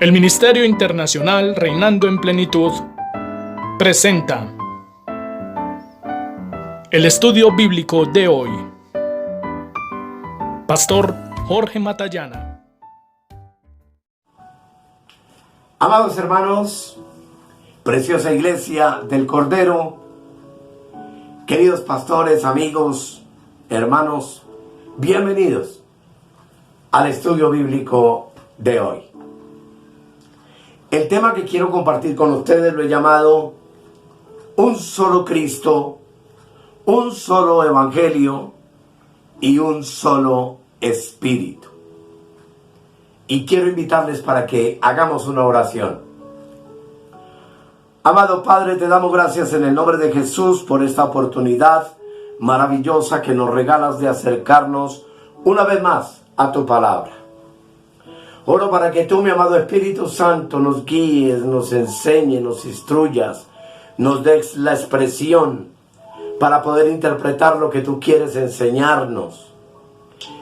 El Ministerio Internacional Reinando en Plenitud presenta el estudio bíblico de hoy. Pastor Jorge Matallana. Amados hermanos, preciosa iglesia del Cordero, queridos pastores, amigos, hermanos, bienvenidos al estudio bíblico de hoy. El tema que quiero compartir con ustedes lo he llamado un solo Cristo, un solo Evangelio y un solo Espíritu. Y quiero invitarles para que hagamos una oración. Amado Padre, te damos gracias en el nombre de Jesús por esta oportunidad maravillosa que nos regalas de acercarnos una vez más a tu palabra. Oro para que tú, mi amado Espíritu Santo, nos guíes, nos enseñes, nos instruyas, nos des la expresión para poder interpretar lo que tú quieres enseñarnos.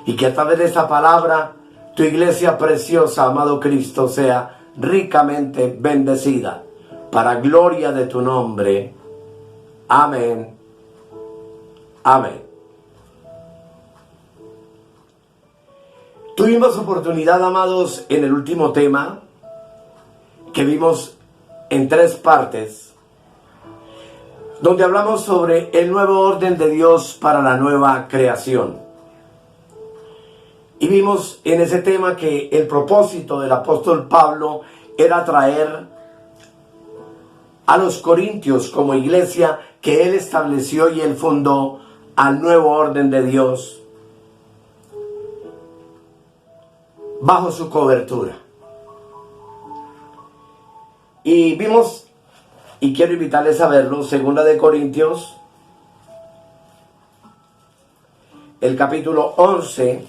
Y que a través de esta palabra, tu iglesia preciosa, amado Cristo, sea ricamente bendecida, para gloria de tu nombre. Amén. Amén. Tuvimos oportunidad, amados, en el último tema, que vimos en 3 partes, donde hablamos sobre el nuevo orden de Dios para la nueva creación. Y vimos en ese tema que el propósito del apóstol Pablo era traer a los corintios como iglesia que él estableció y él fundó al nuevo orden de Dios bajo su cobertura. Y vimos, y quiero invitarles a verlo, 2 de Corintios, el capítulo 11,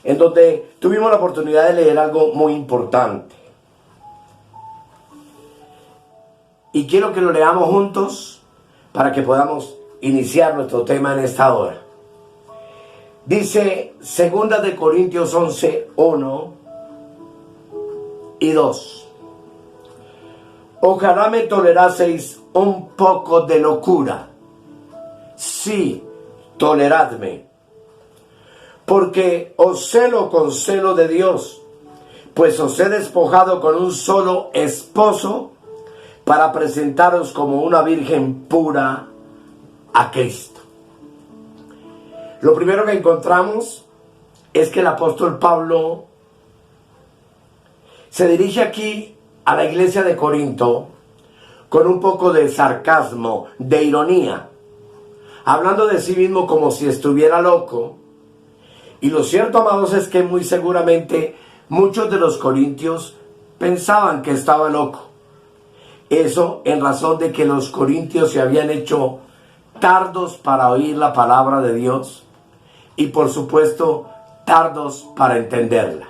en donde tuvimos la oportunidad de leer algo muy importante. Y quiero que lo leamos juntos para que podamos iniciar nuestro tema en esta hora. Dice 2 de Corintios 11, 1 y 2. Ojalá me toleraseis un poco de locura. Sí, toleradme. Porque os celo con celo de Dios, pues os he despojado con un solo esposo para presentaros como una virgen pura a Cristo. Lo primero que encontramos es que el apóstol Pablo se dirige aquí a la iglesia de Corinto con un poco de sarcasmo, de ironía, hablando de sí mismo como si estuviera loco. Y lo cierto, amados, es que muy seguramente muchos de los corintios pensaban que estaba loco. Eso en razón de que los corintios se habían hecho tardos para oír la palabra de Dios y por supuesto tardos para entenderla.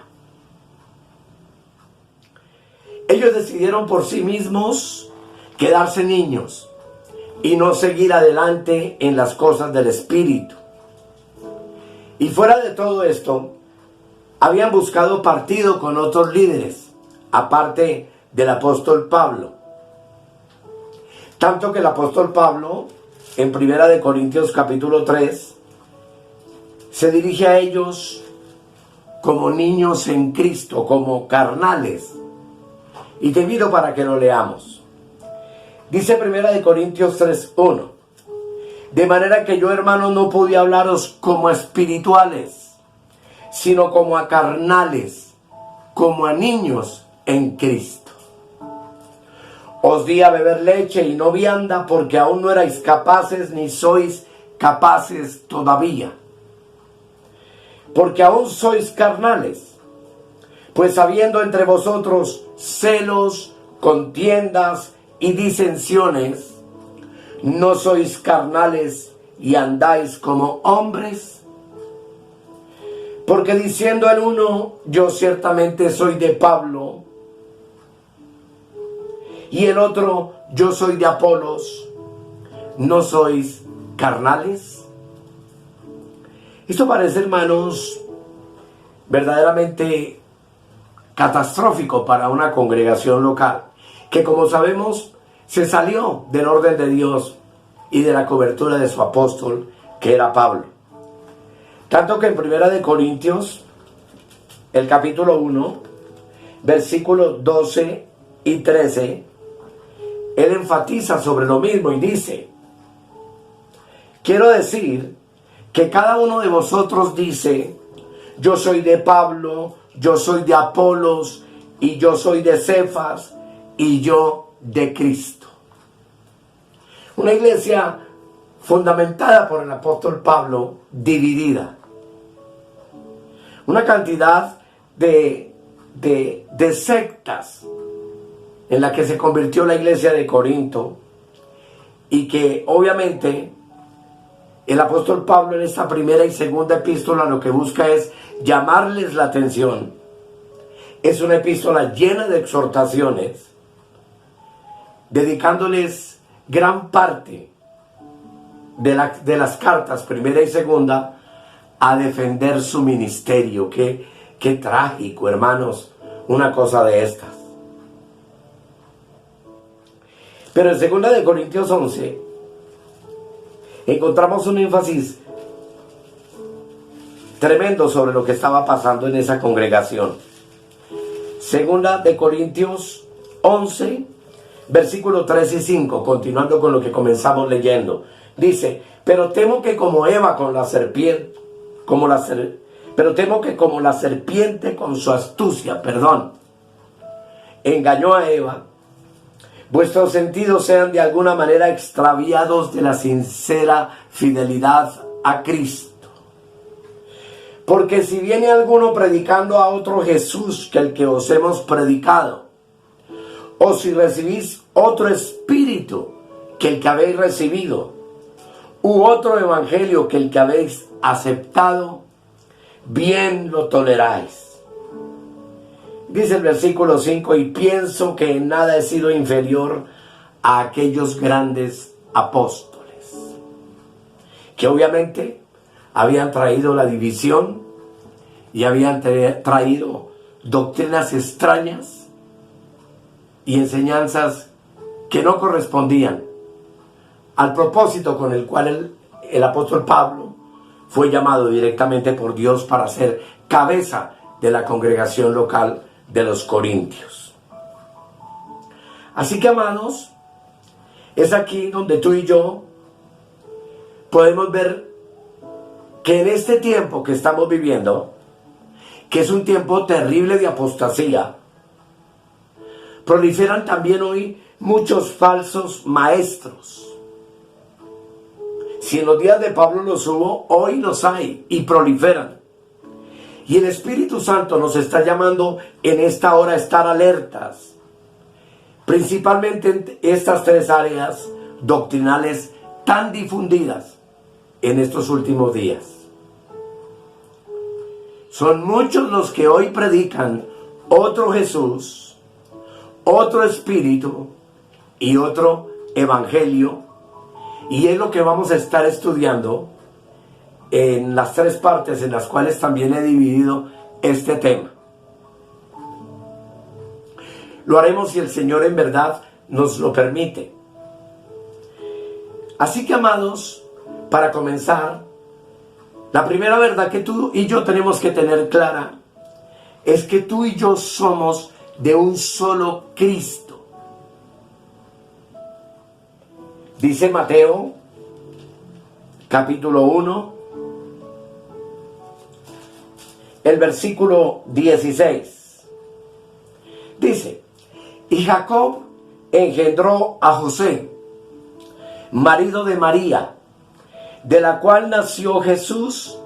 Ellos decidieron por sí mismos quedarse niños y no seguir adelante en las cosas del Espíritu. Y fuera de todo esto, habían buscado partido con otros líderes, aparte del apóstol Pablo. Tanto que el apóstol Pablo, en 1 de Corintios capítulo 3, se dirige a ellos como niños en Cristo, como carnales. Y te invito para que lo leamos. Dice 1 de Corintios 3:1. De manera que yo, hermanos, no pude hablaros como a espirituales, sino como a carnales, como a niños en Cristo. Os di a beber leche y no vianda, porque aún no erais capaces, ni sois capaces todavía. Porque aún sois carnales, pues habiendo entre vosotros celos, contiendas y disensiones, ¿no sois carnales y andáis como hombres? Porque diciendo el uno, yo ciertamente soy de Pablo, y el otro, yo soy de Apolos, ¿no sois carnales? Esto parece, hermanos, verdaderamente catastrófico para una congregación local, que como sabemos se salió del orden de Dios y de la cobertura de su apóstol, que era Pablo. Tanto que en 1 Corintios, el capítulo 1, versículos 12 y 13, él enfatiza sobre lo mismo y dice: quiero decir que cada uno de vosotros dice: yo soy de Pablo, yo soy de Apolos, y yo soy de Cefas, y yo de Cristo. Una iglesia fundamentada por el apóstol Pablo, dividida. Una cantidad de sectas en la que se convirtió la iglesia de Corinto, y que obviamente el apóstol Pablo en esta primera y segunda epístola lo que busca es llamarles la atención. Es una epístola llena de exhortaciones, dedicándoles gran parte de las cartas, primera y segunda, a defender su ministerio. Qué trágico, hermanos, una cosa de estas. Pero en 2 Corintios 11 encontramos un énfasis tremendo sobre lo que estaba pasando en esa congregación. 2 Corintios 11, versículos 3 y 5, continuando con lo que comenzamos leyendo. Dice: pero temo que como la serpiente con su astucia, engañó a Eva, vuestros sentidos sean de alguna manera extraviados de la sincera fidelidad a Cristo. Porque si viene alguno predicando a otro Jesús que el que os hemos predicado, o si recibís otro espíritu que el que habéis recibido, u otro evangelio que el que habéis aceptado, bien lo toleráis. Dice el versículo 5: y pienso que en nada he sido inferior a aquellos grandes apóstoles, que obviamente habían traído la división y habían traído doctrinas extrañas y enseñanzas que no correspondían al propósito con el cual el apóstol Pablo fue llamado directamente por Dios para ser cabeza de la congregación local de los Corintios. Así que, amados, es aquí donde tú y yo podemos ver que en este tiempo que estamos viviendo, que es un tiempo terrible de apostasía, proliferan también hoy muchos falsos maestros. Si en los días de Pablo los hubo, hoy los hay y proliferan. Y el Espíritu Santo nos está llamando en esta hora a estar alertas, principalmente en estas tres áreas doctrinales tan difundidas en estos últimos días. Son muchos los que hoy predican otro Jesús, otro Espíritu y otro Evangelio, y es lo que vamos a estar estudiando en las tres partes en las cuales también he dividido este tema. Lo haremos si el Señor en verdad nos lo permite. Así que, amados, para comenzar, la primera verdad que tú y yo tenemos que tener clara es que tú y yo somos de un solo Cristo. Dice Mateo, capítulo 1, el versículo 16. Dice: y Jacob engendró a José, marido de María, de la cual nació Jesús,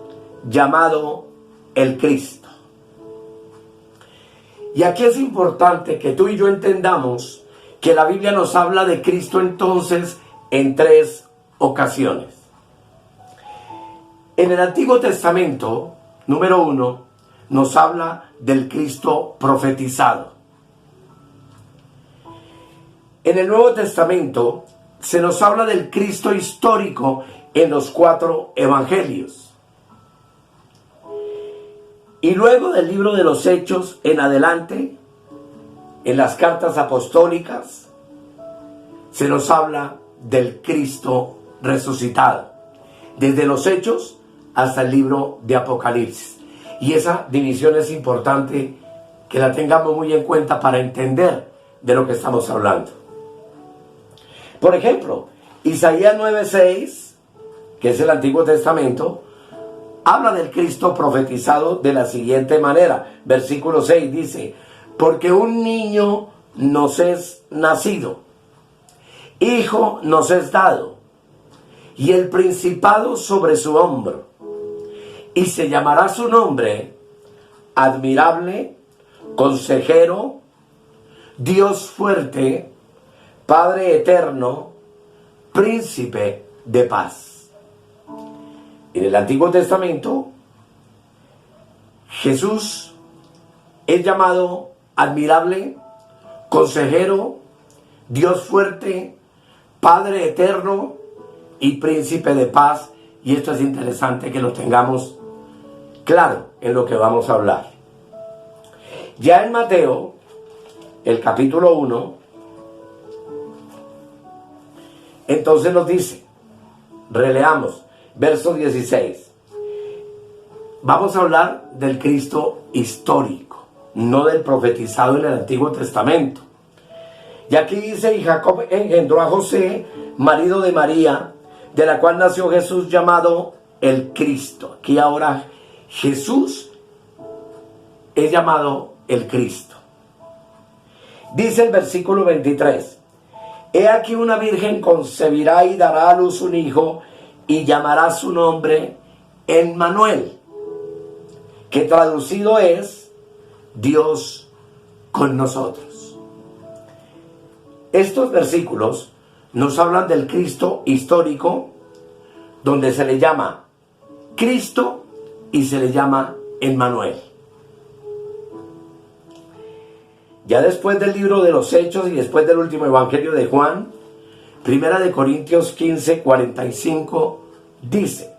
llamado el Cristo. Y aquí es importante que tú y yo entendamos que la Biblia nos habla de Cristo entonces en tres ocasiones. En el Antiguo Testamento, número 1, nos habla del Cristo profetizado. En el Nuevo Testamento se nos habla del Cristo histórico en los 4 evangelios. Y luego del libro de los Hechos en adelante, en las cartas apostólicas, se nos habla del Cristo resucitado, desde los Hechos hasta el libro de Apocalipsis. Y esa división es importante que la tengamos muy en cuenta para entender de lo que estamos hablando. Por ejemplo, Isaías 9:6, que es el Antiguo Testamento, habla del Cristo profetizado de la siguiente manera. Versículo 6 dice: porque un niño nos es nacido, hijo nos es dado, y el principado sobre su hombro, y se llamará su nombre Admirable, Consejero, Dios fuerte, Padre eterno, Príncipe de paz. En el Antiguo Testamento, Jesús es llamado Admirable, Consejero, Dios fuerte, Padre eterno y Príncipe de paz. Y esto es interesante que lo tengamos claro en lo que vamos a hablar. Ya en Mateo, el capítulo 1, entonces nos dice, releamos, verso 16. Vamos a hablar del Cristo histórico, no del profetizado en el Antiguo Testamento. Y aquí dice: y Jacob engendró a José, marido de María, de la cual nació Jesús llamado el Cristo. Aquí ahora Jesús es llamado el Cristo. Dice el versículo 23: he aquí una virgen concebirá y dará a luz un hijo, y llamará su nombre Emmanuel, que traducido es Dios con nosotros. Estos versículos nos hablan del Cristo histórico, donde se le llama Cristo y se le llama Emmanuel. Ya después del libro de los Hechos y después del último evangelio de Juan, Primera de Corintios 15:45 dice: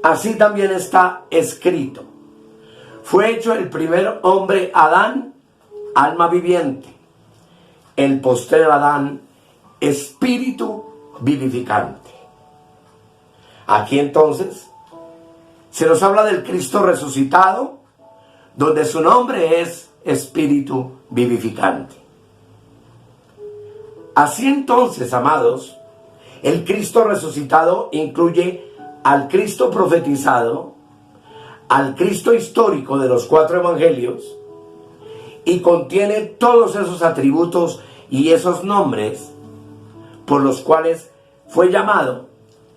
así también está escrito: fue hecho el primer hombre Adán, alma viviente; el postrer Adán, espíritu vivificante. Aquí entonces se nos habla del Cristo resucitado, donde su nombre es espíritu vivificante. Así entonces, amados, el Cristo resucitado incluye al Cristo profetizado, al Cristo histórico de los 4 evangelios, y contiene todos esos atributos y esos nombres por los cuales fue llamado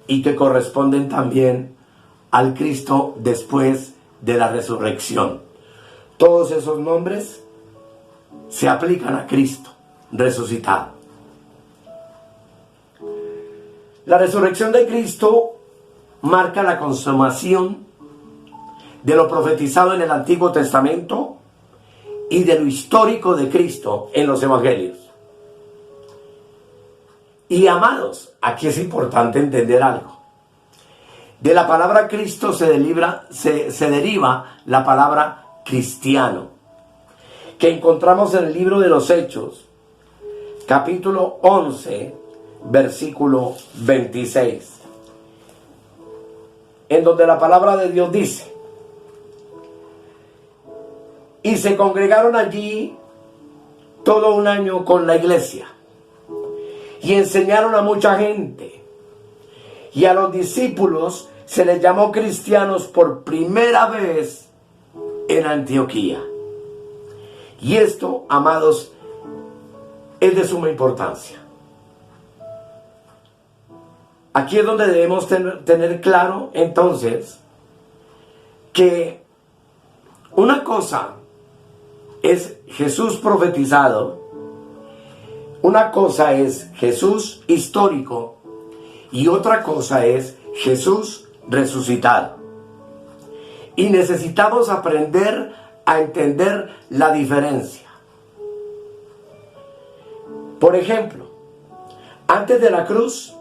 y que corresponden también al Cristo después de la resurrección. Todos esos nombres se aplican a Cristo resucitado. La resurrección de Cristo marca la consumación de lo profetizado en el Antiguo Testamento y de lo histórico de Cristo en los evangelios. Y amados, aquí es importante entender algo. De la palabra Cristo se deriva la palabra cristiano, que encontramos en el libro de los Hechos, capítulo 11, versículo 26, en donde la palabra de Dios dice: y se congregaron allí todo un año con la iglesia, y enseñaron a mucha gente, y a los discípulos se les llamó cristianos por primera vez en Antioquía. Y esto, amados, es de suma importancia. Aquí es donde debemos tener claro entonces que una cosa es Jesús profetizado, una cosa es Jesús histórico y otra cosa es Jesús resucitado. Y necesitamos aprender a entender la diferencia. Por ejemplo, antes de la cruz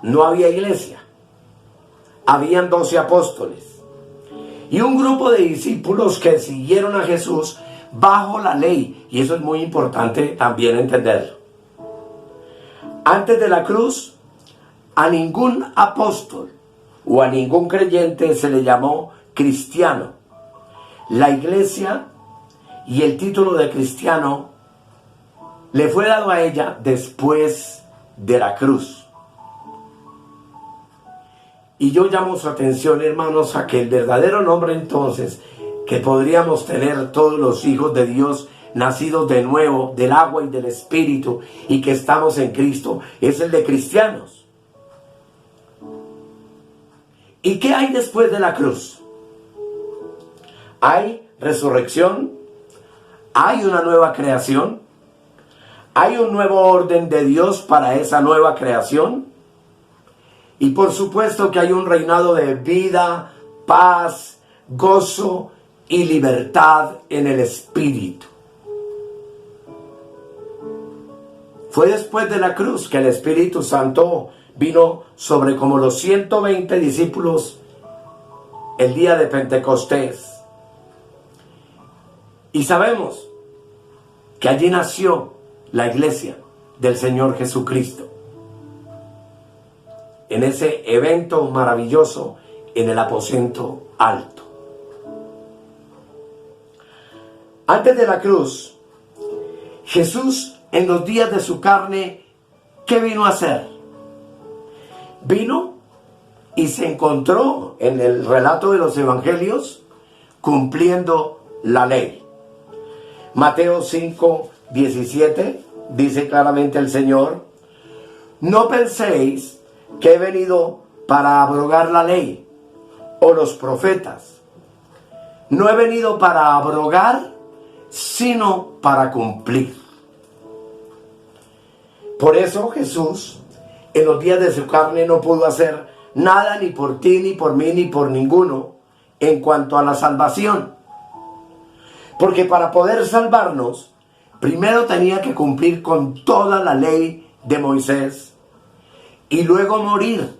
no había iglesia. Habían 12 apóstoles. y un grupo de discípulos que siguieron a Jesús bajo la ley. Y eso es muy importante también entenderlo. Antes de la cruz, a ningún apóstol o a ningún creyente se le llamó cristiano. La iglesia y el título de cristiano le fue dado a ella después de la cruz. Y yo llamo su atención, hermanos, a que el verdadero nombre entonces que podríamos tener todos los hijos de Dios nacidos de nuevo del agua y del Espíritu y que estamos en Cristo es el de cristianos. ¿Y qué hay después de la cruz? Hay resurrección, hay una nueva creación, hay un nuevo orden de Dios para esa nueva creación y por supuesto que hay un reinado de vida, paz, gozo y libertad en el Espíritu. Fue después de la cruz que el Espíritu Santo vino sobre como los 120 discípulos el día de Pentecostés. Y sabemos que allí nació la iglesia del Señor Jesucristo. En ese evento maravilloso en el aposento alto. Antes de la cruz, Jesús en los días de su carne, ¿qué vino a hacer? Vino y se encontró en el relato de los evangelios cumpliendo la ley. Mateo 5:17 dice claramente el Señor: no penséis que he venido para abrogar la ley o los profetas. No he venido para abrogar, sino para cumplir. Por eso Jesús, en los días de su carne, no pudo hacer nada ni por ti, ni por mí, ni por ninguno, en cuanto a la salvación. Porque para poder salvarnos, primero tenía que cumplir con toda la ley de Moisés y luego morir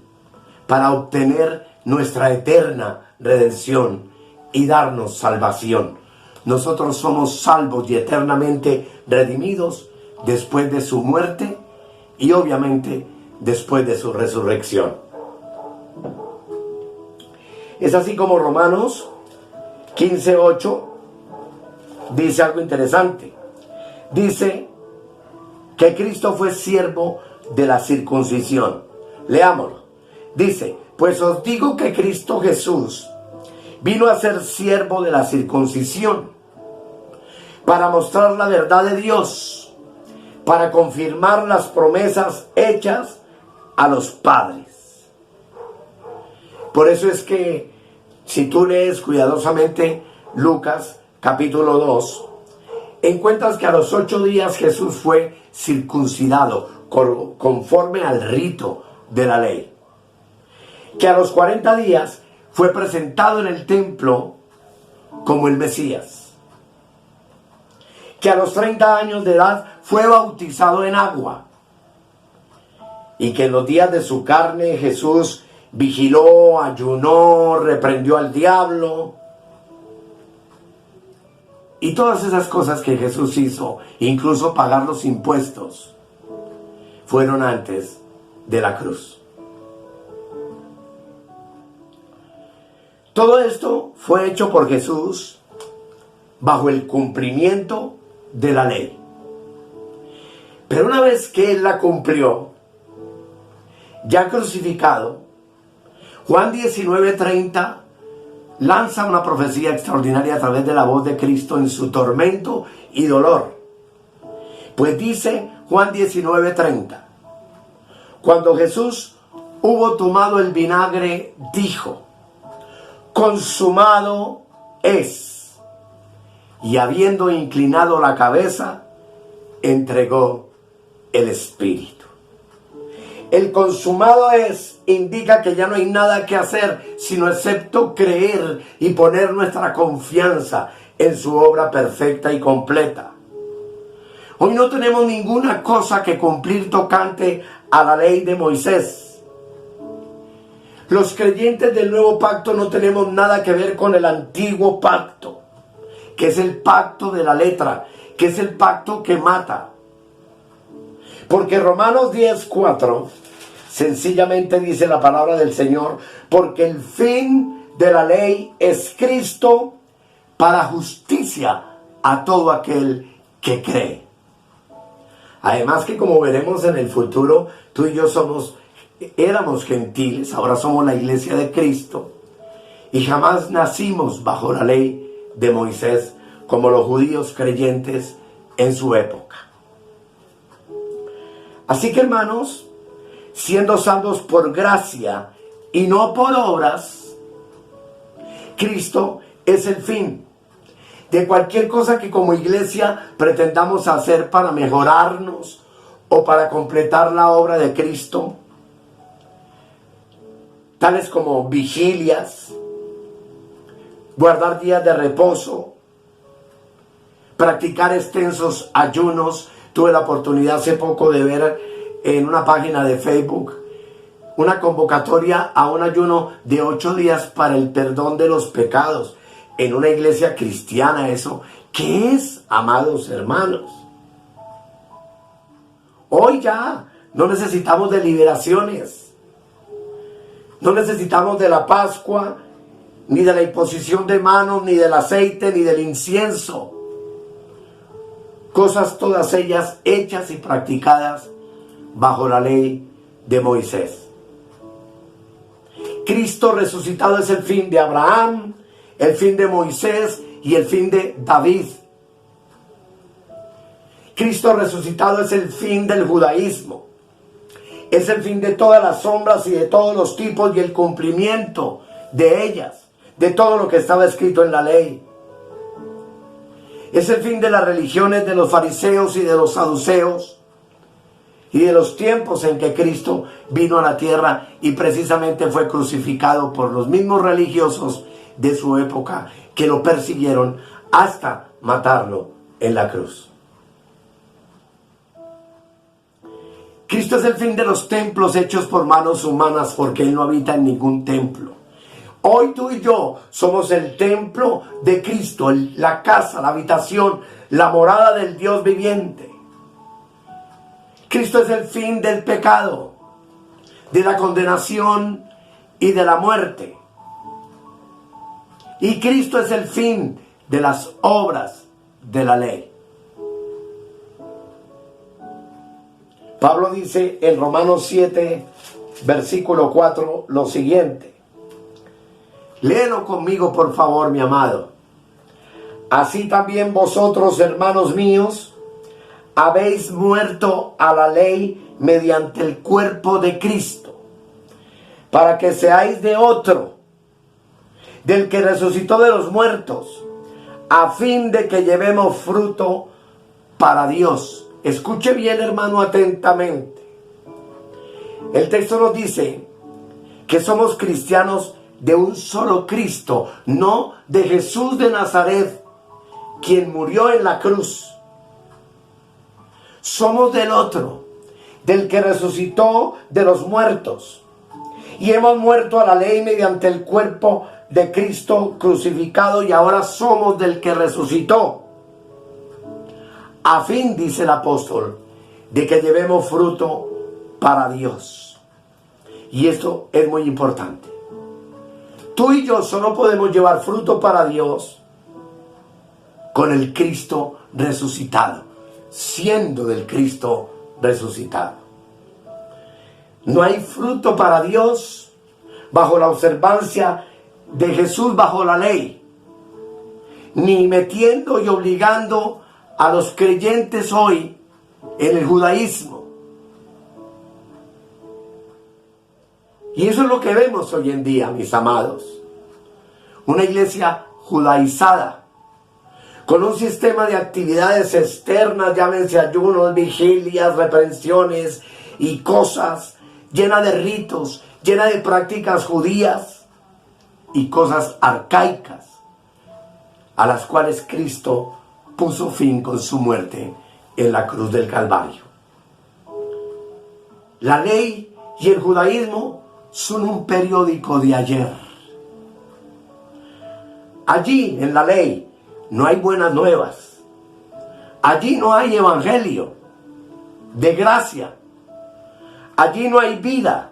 para obtener nuestra eterna redención y darnos salvación. Nosotros somos salvos y eternamente redimidos después de su muerte y obviamente después de su resurrección. Es así como Romanos 15:8 dice algo interesante. Dice que Cristo fue siervo de la circuncisión. Leámoslo. Dice: pues os digo que Cristo Jesús vino a ser siervo de la circuncisión para mostrar la verdad de Dios, para confirmar las promesas hechas a los padres. Por eso es que si tú lees cuidadosamente Lucas capítulo 2, encuentras que a los 8 días Jesús fue circuncidado conforme al rito de la ley. Que a los 40 días fue presentado en el templo como el Mesías. Que a los 30 años de edad fue bautizado en agua. Y que en los días de su carne Jesús vigiló, ayunó, reprendió al diablo. Y todas esas cosas que Jesús hizo, incluso pagar los impuestos, fueron antes de la cruz. Todo esto fue hecho por Jesús bajo el cumplimiento de la ley. Pero una vez que Él la cumplió, ya crucificado, Juan 19:30 lanza una profecía extraordinaria a través de la voz de Cristo en su tormento y dolor. Pues dice Juan 19:30, cuando Jesús hubo tomado el vinagre, dijo: consumado es. Y habiendo inclinado la cabeza, entregó el Espíritu. El consumado es indica que ya no hay nada que hacer, sino excepto creer y poner nuestra confianza en su obra perfecta y completa. Hoy no tenemos ninguna cosa que cumplir tocante a la ley de Moisés. Los creyentes del nuevo pacto no tenemos nada que ver con el antiguo pacto, que es el pacto de la letra, que es el pacto que mata. Porque Romanos 10:4 sencillamente dice la palabra del Señor, porque el fin de la ley es Cristo para justicia a todo aquel que cree. Además que, como veremos en el futuro, tú y yo éramos gentiles, ahora somos la iglesia de Cristo, y jamás nacimos bajo la ley de Moisés como los judíos creyentes en su época. Así que, hermanos, siendo salvos por gracia y no por obras, Cristo es el fin de cualquier cosa que como iglesia pretendamos hacer para mejorarnos o para completar la obra de Cristo, tales como vigilias, guardar días de reposo, practicar extensos ayunos. Tuve la oportunidad hace poco de ver en una página de Facebook una convocatoria a un ayuno de 8 días para el perdón de los pecados en una iglesia cristiana. ¿Eso qué es, amados hermanos? Hoy ya no necesitamos de liberaciones, no necesitamos de la Pascua, ni de la imposición de manos, ni del aceite, ni del incienso. Cosas todas ellas hechas y practicadas bajo la ley de Moisés. Cristo resucitado es el fin de Abraham, el fin de Moisés y el fin de David. Cristo resucitado es el fin del judaísmo. Es el fin de todas las sombras y de todos los tipos y el cumplimiento de ellas, de todo lo que estaba escrito en la ley. Es el fin de las religiones de los fariseos y de los saduceos y de los tiempos en que Cristo vino a la tierra y precisamente fue crucificado por los mismos religiosos de su época que lo persiguieron hasta matarlo en la cruz. Cristo es el fin de los templos hechos por manos humanas, porque Él no habita en ningún templo. Hoy tú y yo somos el templo de Cristo, la casa, la habitación, la morada del Dios viviente. Cristo es el fin del pecado, de la condenación y de la muerte. Y Cristo es el fin de las obras de la ley. Pablo dice en Romanos 7, versículo 4, lo siguiente. Léelo conmigo, por favor, mi amado. Así también vosotros, hermanos míos, habéis muerto a la ley mediante el cuerpo de Cristo, para que seáis de otro, del que resucitó de los muertos, a fin de que llevemos fruto para Dios. Escuche bien, hermano, atentamente. El texto nos dice que somos cristianos de un solo Cristo, no de Jesús de Nazaret, quien murió en la cruz. Somos del otro, del que resucitó de los muertos. Y hemos muerto a la ley mediante el cuerpo de Cristo crucificado, y ahora somos del que resucitó. A fin, dice el apóstol, de que llevemos fruto para Dios. Y esto es muy importante. Tú y yo solo podemos llevar fruto para Dios con el Cristo resucitado, siendo del Cristo resucitado. No hay fruto para Dios bajo la observancia de Jesús bajo la ley, ni metiendo y obligando a los creyentes hoy en el judaísmo. Y eso es lo que vemos hoy en día, mis amados. Una iglesia judaizada, con un sistema de actividades externas, llámense ayunos, vigilias, reprensiones y cosas, llena de ritos, llena de prácticas judías y cosas arcaicas, a las cuales Cristo puso fin con su muerte en la cruz del Calvario. La ley y el judaísmo son un periódico de ayer. Allí en la ley no hay buenas nuevas. Allí no hay evangelio de gracia. Allí no hay vida.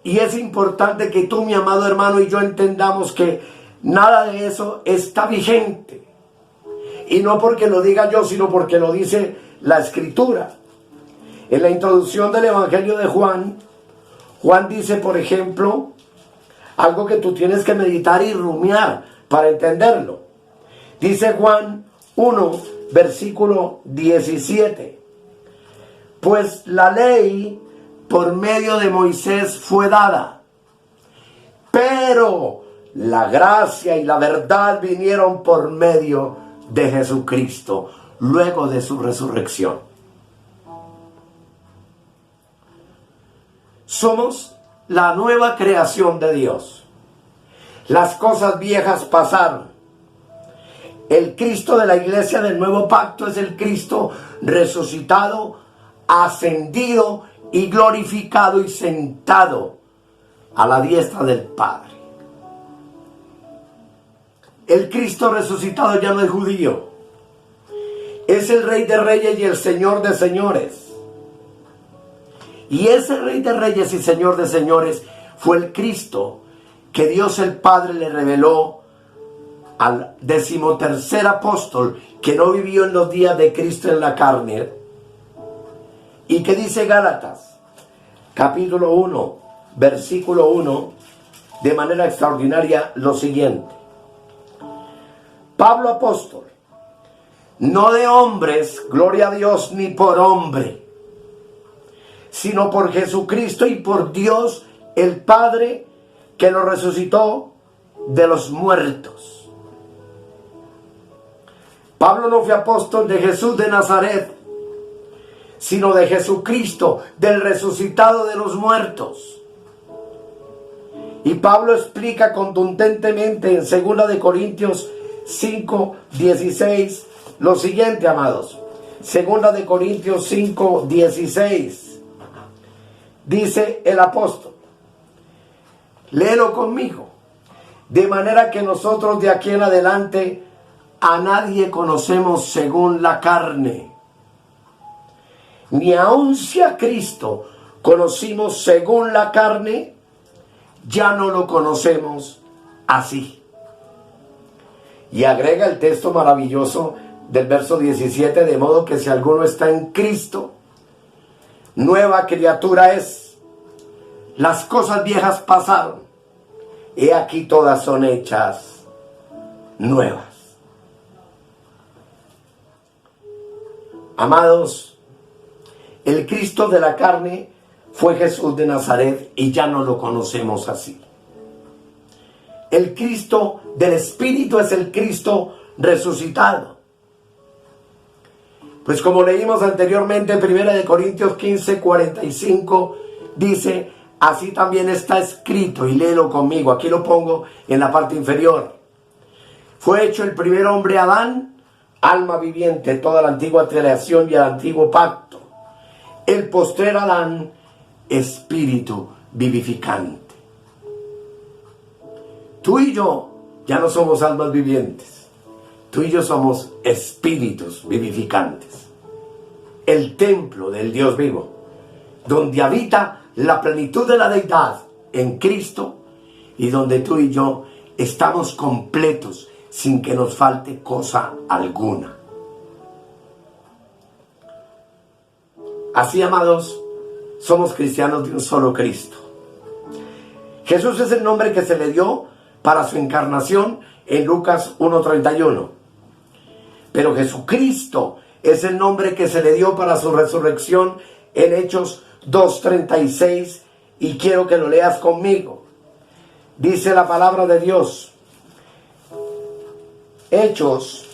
Y es importante que tú, mi amado hermano, y yo entendamos que nada de eso está vigente. Y no porque lo diga yo, sino porque lo dice la Escritura. En la introducción del Evangelio de Juan, Juan dice, por ejemplo, algo que tú tienes que meditar y rumiar para entenderlo. Dice Juan 1, versículo 17. Pues la ley por medio de Moisés fue dada, pero la gracia y la verdad vinieron por medio de Jesucristo, luego de su resurrección. Somos la nueva creación de Dios. Las cosas viejas pasaron. El Cristo de la iglesia del nuevo pacto es el Cristo resucitado, ascendido y glorificado y sentado a la diestra del Padre. El Cristo resucitado ya no es judío. Es el Rey de Reyes y el Señor de Señores. Y ese Rey de Reyes y Señor de Señores fue el Cristo que Dios el Padre le reveló al 13º apóstol que no vivió en los días de Cristo en la carne. Y que dice Gálatas, capítulo 1, versículo 1, de manera extraordinaria lo siguiente. Pablo apóstol, no de hombres, gloria a Dios, ni por hombre, sino por Jesucristo y por Dios el Padre, que lo resucitó de los muertos. Pablo no fue apóstol de Jesús de Nazaret, sino de Jesucristo, del resucitado de los muertos. Y Pablo explica contundentemente en 2 de Corintios 5, 16, lo siguiente, amados. 2 de Corintios 5, 16. Dice el apóstol, léelo conmigo. De manera que nosotros de aquí en adelante a nadie conocemos según la carne. Ni aun si a Cristo conocimos según la carne, ya no lo conocemos así. Y agrega el texto maravilloso del verso 17, de modo que si alguno está en Cristo, nueva criatura es. Las cosas viejas pasaron, he aquí todas son hechas nuevas. Amados, el Cristo de la carne fue Jesús de Nazaret y ya no lo conocemos así. El Cristo del Espíritu es el Cristo resucitado. Pues como leímos anteriormente, 1 Corintios 15, 45, dice, así también está escrito, y léelo conmigo, aquí lo pongo en la parte inferior. Fue hecho el primer hombre Adán, alma viviente, toda la antigua creación y el antiguo pacto. El postrer Adán, espíritu vivificante. Tú y yo ya no somos almas vivientes. Tú y yo somos espíritus vivificantes. El templo del Dios vivo, donde habita la plenitud de la deidad en Cristo y donde tú y yo estamos completos sin que nos falte cosa alguna. Así, amados, somos cristianos de un solo Cristo. Jesús es el nombre que se le dio para su encarnación en Lucas 1:31. Pero Jesucristo es el nombre que se le dio para su resurrección en Hechos 2:36, y quiero que lo leas conmigo. Dice la palabra de Dios. Hechos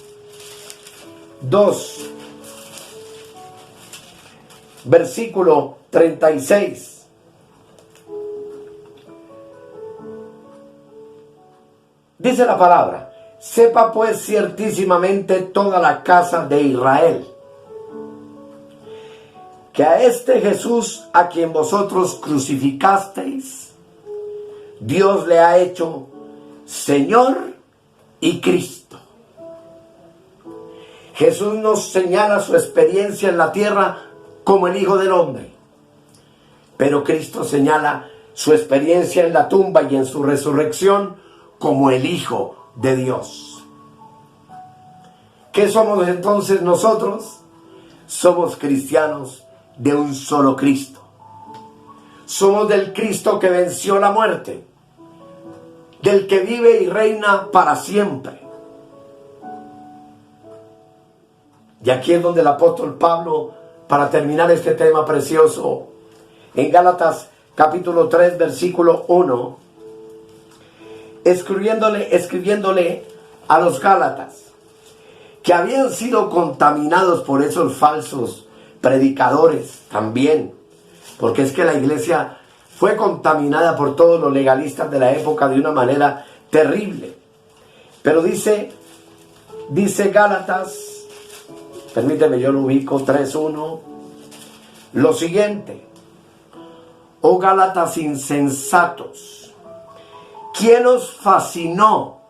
2, versículo 36. Dice la palabra: sepa pues ciertísimamente toda la casa de Israel que a este Jesús a quien vosotros crucificasteis, Dios le ha hecho Señor y Cristo. Jesús nos señala su experiencia en la tierra como el Hijo del Hombre, pero Cristo señala su experiencia en la tumba y en su resurrección como el Hijo de Dios. ¿Qué somos entonces nosotros? Somos cristianos de un solo Cristo. Somos del Cristo que venció la muerte, del que vive y reina para siempre. Y aquí es donde el apóstol Pablo, para terminar este tema precioso, en Gálatas capítulo 3, versículo 1, escribiéndole a los Gálatas, que habían sido contaminados por esos falsos predicadores también, porque es que la iglesia fue contaminada por todos los legalistas de la época de una manera terrible. Pero dice Gálatas, permíteme, yo lo ubico, 3:1, lo siguiente: oh Gálatas insensatos, ¿quién os fascinó?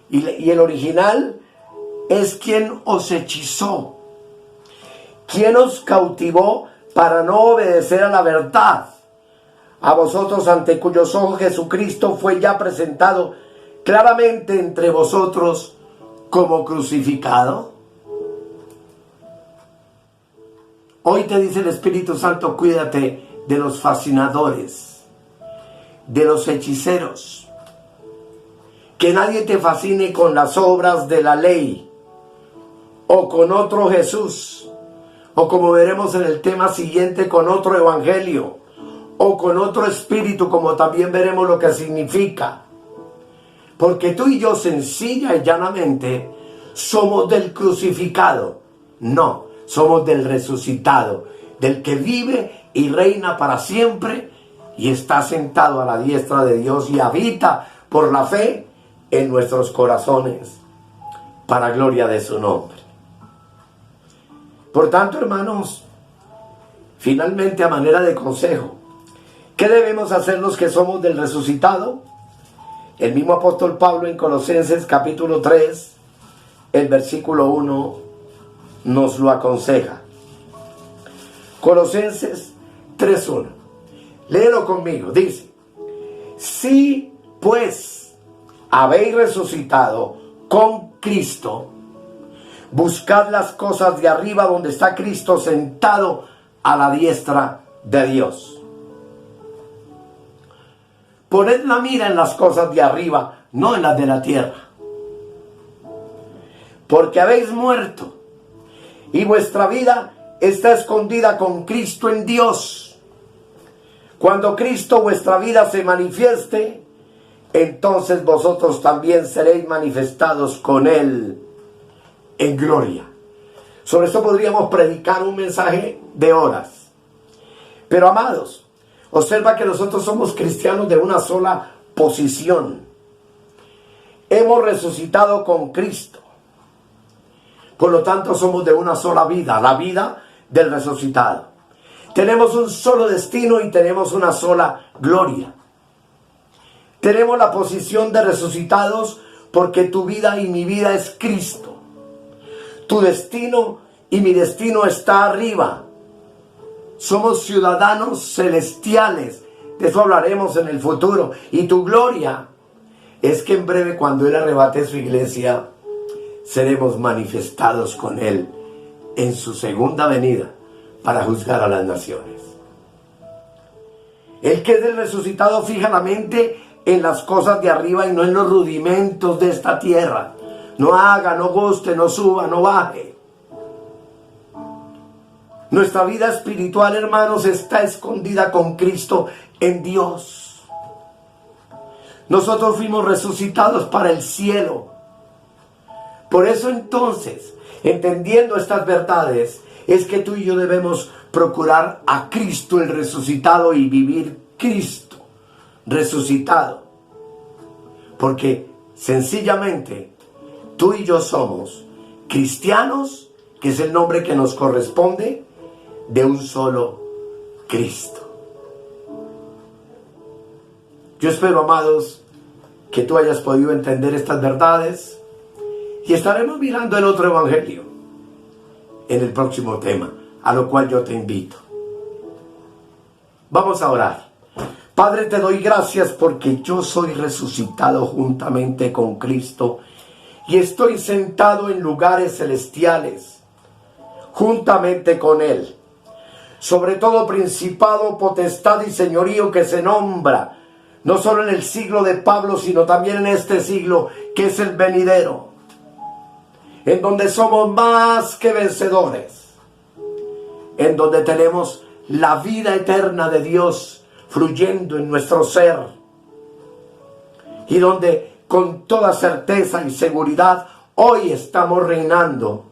Y el original es quien os hechizó. ¿Quién os cautivó para no obedecer a la verdad? A vosotros, ante cuyos ojos Jesucristo fue ya presentado claramente entre vosotros como crucificado. Hoy te dice el Espíritu Santo: cuídate de los fascinadores, de los hechiceros. Que nadie te fascine con las obras de la ley, o con otro Jesús, o como veremos en el tema siguiente, con otro evangelio, o con otro espíritu, como también veremos lo que significa. Porque tú y yo, sencilla y llanamente, somos del crucificado. No, somos del resucitado, del que vive y reina para siempre y está sentado a la diestra de Dios y habita por la fe en nuestros corazones, para gloria de su nombre. Por tanto, hermanos, finalmente, a manera de consejo, ¿qué debemos hacer los que somos del resucitado? El mismo apóstol Pablo en Colosenses capítulo 3, el versículo 1, nos lo aconseja. Colosenses 3:1. Léelo conmigo. Dice: si pues habéis resucitado con Cristo, buscad las cosas de arriba, donde está Cristo sentado a la diestra de Dios. Poned la mira en las cosas de arriba, no en las de la tierra. Porque habéis muerto, y vuestra vida está escondida con Cristo en Dios. Cuando Cristo, vuestra vida, se manifieste, entonces vosotros también seréis manifestados con Él en gloria. Sobre esto podríamos predicar un mensaje de horas. Pero, amados, observa que nosotros somos cristianos de una sola posición. Hemos resucitado con Cristo. Por lo tanto, somos de una sola vida, la vida del resucitado. Tenemos un solo destino y tenemos una sola gloria. Tenemos la posición de resucitados porque tu vida y mi vida es Cristo. Tu destino y mi destino está arriba. Somos ciudadanos celestiales. De eso hablaremos en el futuro. Y tu gloria es que en breve, cuando Él arrebate su iglesia, seremos manifestados con Él en su segunda venida para juzgar a las naciones. El que es del resucitado fija la mente en las cosas de arriba y no en los rudimentos de esta tierra. No haga, no guste, no suba, no baje. Nuestra vida espiritual, hermanos, está escondida con Cristo en Dios. Nosotros fuimos resucitados para el cielo. Por eso entonces, entendiendo estas verdades, es que tú y yo debemos procurar a Cristo el resucitado y vivir Cristo resucitado. Porque sencillamente tú y yo somos cristianos, que es el nombre que nos corresponde, de un solo Cristo. Yo espero, amados, que tú hayas podido entender estas verdades y estaremos mirando el otro evangelio en el próximo tema, a lo cual yo te invito. Vamos a orar. Padre, te doy gracias porque yo soy resucitado juntamente con Cristo y estoy sentado en lugares celestiales juntamente con Él. Sobre todo principado, potestad y señorío que se nombra no solo en el siglo de Pablo, sino también en este siglo que es el venidero, en donde somos más que vencedores, en donde tenemos la vida eterna de Dios fluyendo en nuestro ser, y donde con toda certeza y seguridad hoy estamos reinando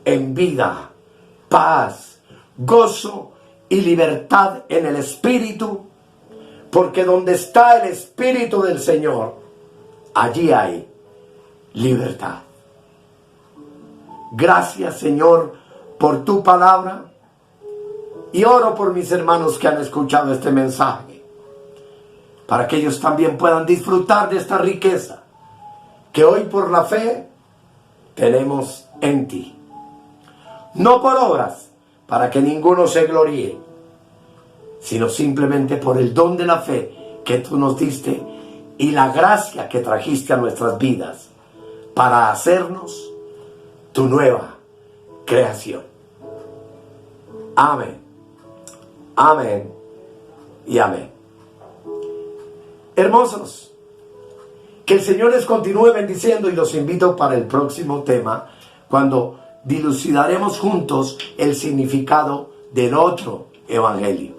en vida, paz, gozo y libertad en el Espíritu, porque donde está el Espíritu del Señor, allí hay libertad. Gracias, Señor, por tu palabra, y oro por mis hermanos que han escuchado este mensaje, para que ellos también puedan disfrutar de esta riqueza que hoy por la fe tenemos en ti. No por obras, para que ninguno se gloríe, sino simplemente por el don de la fe que tú nos diste y la gracia que trajiste a nuestras vidas para hacernos tu nueva creación. Amén, amén y amén. Hermosos, que el Señor les continúe bendiciendo y los invito para el próximo tema, cuando dilucidaremos juntos el significado del otro evangelio.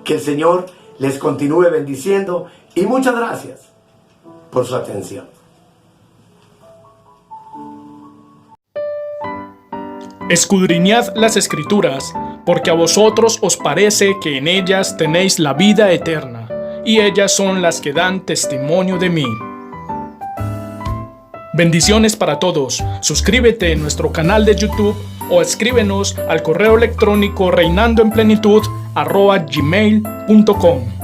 Que el Señor les continúe bendiciendo y muchas gracias por su atención. Escudriñad las Escrituras, porque a vosotros os parece que en ellas tenéis la vida eterna, y ellas son las que dan testimonio de mí. Bendiciones para todos. Suscríbete en nuestro canal de YouTube o escríbenos al correo electrónico reinandoenplenitud@gmail.com.